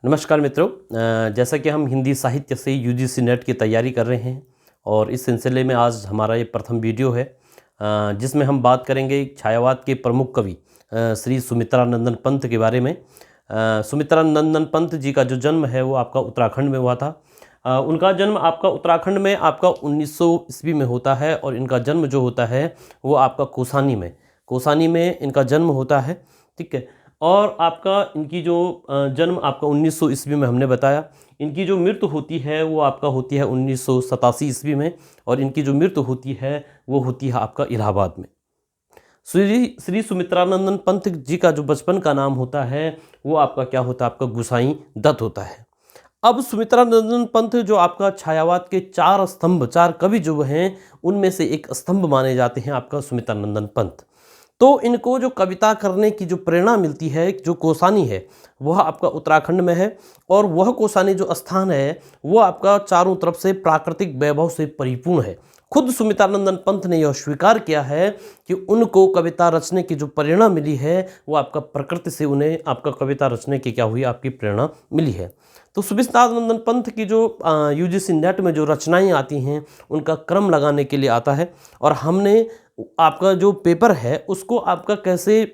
नमस्कार मित्रों। जैसा कि हम हिंदी साहित्य से यूजीसी नेट की तैयारी कर रहे हैं और इस सिलसिले में आज हमारा ये प्रथम वीडियो है जिसमें हम बात करेंगे छायावाद के प्रमुख कवि श्री सुमित्रानंदन पंत के बारे में। सुमित्रानंदन पंत जी का जो जन्म है वो आपका उत्तराखंड में हुआ था। उनका जन्म आपका उत्तराखंड में आपका 1900 ईस्वी में होता है और इनका जन्म जो होता है वो आपका कोसानी में इनका जन्म होता है। ठीक है। और आपका इनकी जो जन्म आपका 1900 ईस्वी में हमने बताया। इनकी जो मृत्यु होती है वो आपका होती है 1987 ईस्वी में और इनकी जो मृत्यु होती है वो होती है आपका इलाहाबाद में। श्री सुमित्रानंदन पंत जी का जो बचपन का नाम होता है वो आपका क्या होता है, आपका गुसाई दत्त होता है। अब सुमित्रानंदन पंत जो आपका छायावाद के चार कवि जो हैं उनमें से एक स्तंभ माने जाते हैं आपका सुमित्रानंदन पंत। तो इनको जो कविता करने की जो प्रेरणा मिलती है, जो कोसानी है वह आपका उत्तराखंड में है और वह कोसानी जो स्थान है वो आपका चारों तरफ से प्राकृतिक वैभव से परिपूर्ण है। खुद सुमित्रानंदन पंत ने यह स्वीकार किया है कि उनको कविता रचने की जो प्रेरणा मिली है वो आपका प्रकृति से उन्हें आपका कविता रचने की क्या हुई, आपकी प्रेरणा मिली है। तो सुमित्रानंदन पंत की जो यूजीसी नेट में जो रचनाएं आती हैं उनका क्रम लगाने के लिए आता है और हमने आपका जो पेपर है उसको आपका कैसे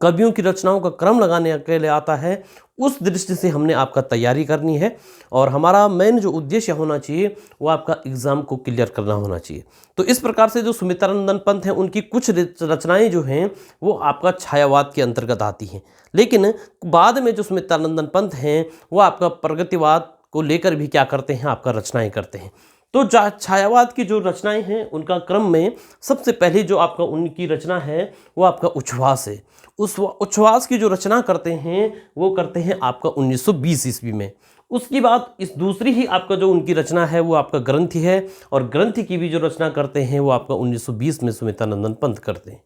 कवियों की रचनाओं का क्रम लगाने के लिए आता है उस दृष्टि से हमने आपका तैयारी करनी है और हमारा मेन जो उद्देश्य होना चाहिए वो आपका एग्ज़ाम को क्लियर करना होना चाहिए। तो इस प्रकार से जो सुमित्रानंदन पंत हैं उनकी कुछ रचनाएं जो हैं वो आपका छायावाद के अंतर्गत आती हैं, लेकिन बाद में जो सुमित्रानंदन पंत हैं वो आपका प्रगतिवाद को लेकर भी क्या करते हैं, आपका रचनाएँ करते हैं। तो छायावाद की जो रचनाएं हैं उनका क्रम में सबसे पहले जो आपका उनकी रचना है वो आपका उच्छ्वास है। उस उच्छ्वास की जो रचना करते हैं वो करते हैं आपका 1920 ईस्वी में। उसके बाद इस दूसरी ही आपका जो उनकी रचना है वो आपका ग्रंथि है और ग्रंथि की भी जो रचना करते हैं वो आपका 1920 में सुमित्रानंदन पंत करते हैं।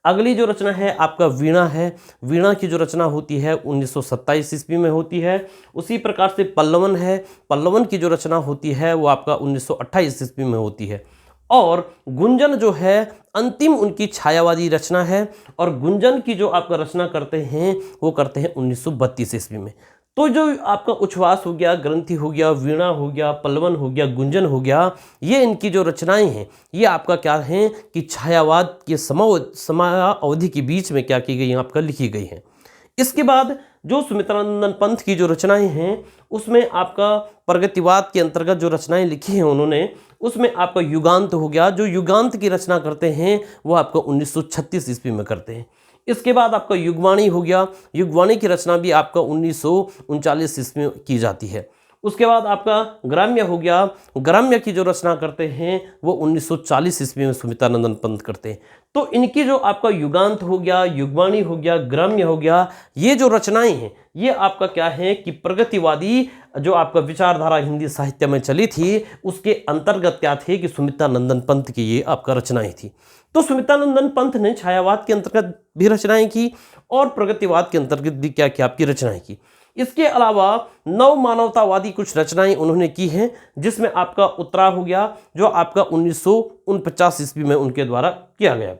अगली जो रचना है आपका वीणा है। वीणा की जो रचना होती है 1927 ईस्वी में होती है। उसी प्रकार से पल्लवन है। पल्लवन की जो रचना होती है वो आपका 1928 ईस्वी में होती है। और गुंजन जो है अंतिम उनकी छायावादी रचना है और गुंजन की जो आपका रचना करते हैं वो करते हैं 1932 ईस्वी में। तो जो आपका उच्छ्वास हो गया, ग्रंथि हो गया, वीणा हो गया, पल्लवन हो गया, गुंजन हो गया, ये इनकी जो रचनाएं हैं ये आपका क्या हैं कि छायावाद के समयावधि के बीच में क्या की गई हैं, आपका लिखी गई हैं। इसके बाद जो सुमित्रानंदन पंत की जो रचनाएं हैं उसमें आपका प्रगतिवाद के अंतर्गत जो रचनाएं लिखी हैं उन्होंने, उसमें आपका युगांत हो गया। जो युगांत की रचना करते हैं वो आपका 1936 ईस्वी में करते हैं। इसके बाद आपका युगवाणी हो गया। युगवाणी की रचना भी आपका 1939 ईस्वी में की जाती है। उसके बाद आपका ग्राम्य हो गया। ग्राम्य की जो रचना करते हैं वो 1940 ईस्वी में सुमित्रानंदन पंत करते हैं। तो इनकी जो आपका युगांत हो गया, युगवाणी हो गया, ग्राम्य हो गया, ये जो रचनाएं हैं ये आपका क्या है कि प्रगतिवादी जो आपका विचारधारा हिंदी साहित्य में चली थी उसके अंतर्गत क्या थे कि सुमित्रानंदन पंत की ये आपका रचनाएं थी। तो सुमित्रानंदन पंत ने छायावाद के अंतर्गत भी रचनाएं की और प्रगतिवाद के अंतर्गत भी क्या किया, आपकी रचनाएं की। इसके अलावा नव मानवतावादी कुछ रचनाएं उन्होंने की हैं जिसमें आपका उत्तरा हो गया जो आपका 1949 ईस्वी में उनके द्वारा किया गया।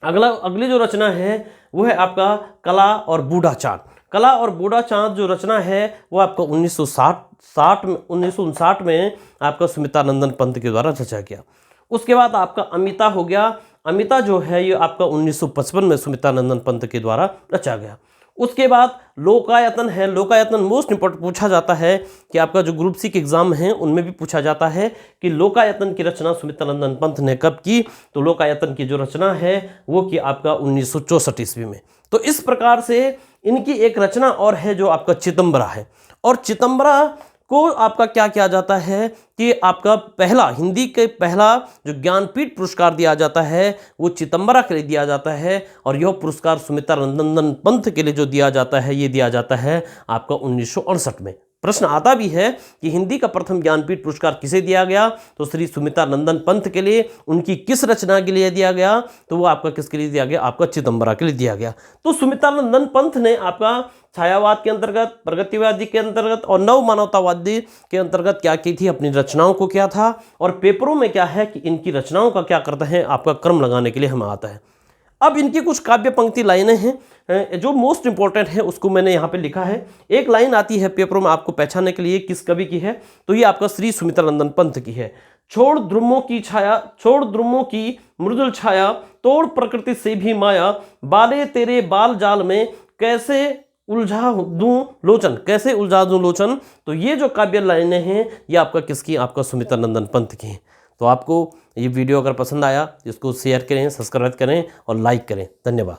अगली जो रचना है वो है आपका कला और बूढ़ा चाँद। कला और बूढ़ा चाँद जो रचना है वो आपका 1959 में आपका सुमित्रानंदन पंत के द्वारा रचा गया। उसके बाद आपका अमिता हो गया। अमिता जो है ये आपका 1955 में सुमित्रानंदन पंत के द्वारा रचा गया। उसके बाद लोकायतन है। लोकायतन मोस्ट इंपॉर्टेंट पूछा जाता है कि आपका जो ग्रुप सी के एग्जाम हैं उनमें भी पूछा जाता है कि लोकायतन की रचना सुमित्रानंदन पंत ने कब की। तो लोकायतन की जो रचना है वो की आपका 1964 ईस्वी में। तो इस प्रकार से इनकी एक रचना और है जो आपका चितंबरा है। और चितंबरा को आपका क्या किया जाता है कि आपका पहला हिंदी के पहला जो ज्ञानपीठ पुरस्कार दिया जाता है वो चितंबरा के लिए दिया जाता है और यह पुरस्कार सुमित्रानंदन पंत के लिए जो दिया जाता है ये दिया जाता है आपका 1968 में। प्रश्न आता भी है कि हिंदी का प्रथम ज्ञानपीठ पुरस्कार किसे दिया गया, तो श्री सुमित्रानंदन पंत के लिए। उनकी किस रचना के लिए दिया गया, तो वो आपका किसके लिए दिया गया, आपका चिदंबरा के लिए दिया गया। तो सुमित्रानंदन पंत ने आपका छायावाद के अंतर्गत, प्रगतिवादी के अंतर्गत और नव मानवतावादी के अंतर्गत क्या की थी, अपनी रचनाओं को क्या था। और पेपरों में क्या है कि इनकी रचनाओं का क्या करता है, आपका क्रम लगाने के लिए हमें आता है। अब इनकी कुछ काव्य पंक्ति लाइनें हैं जो मोस्ट इंपॉर्टेंट है, उसको मैंने यहाँ पे लिखा है। एक लाइन आती है पेपरों में आपको पहचानने के लिए किस कवि की है, तो ये आपका श्री सुमित्रानंदन पंत की है। छोड़ ध्रुवों की छाया, छोड़ ध्रुवों की मृदुल छाया, तोड़ प्रकृति से भी माया, बाले तेरे बाल जाल में कैसे उलझा दूं लोचन, कैसे उलझा दूं लोचन। तो ये जो काव्य लाइनें हैं ये आपका किसकी, आपका सुमित्रानंदन पंत की हैं। तो आपको ये वीडियो अगर पसंद आया इसको शेयर करें, सब्सक्राइब करें और लाइक करें। धन्यवाद।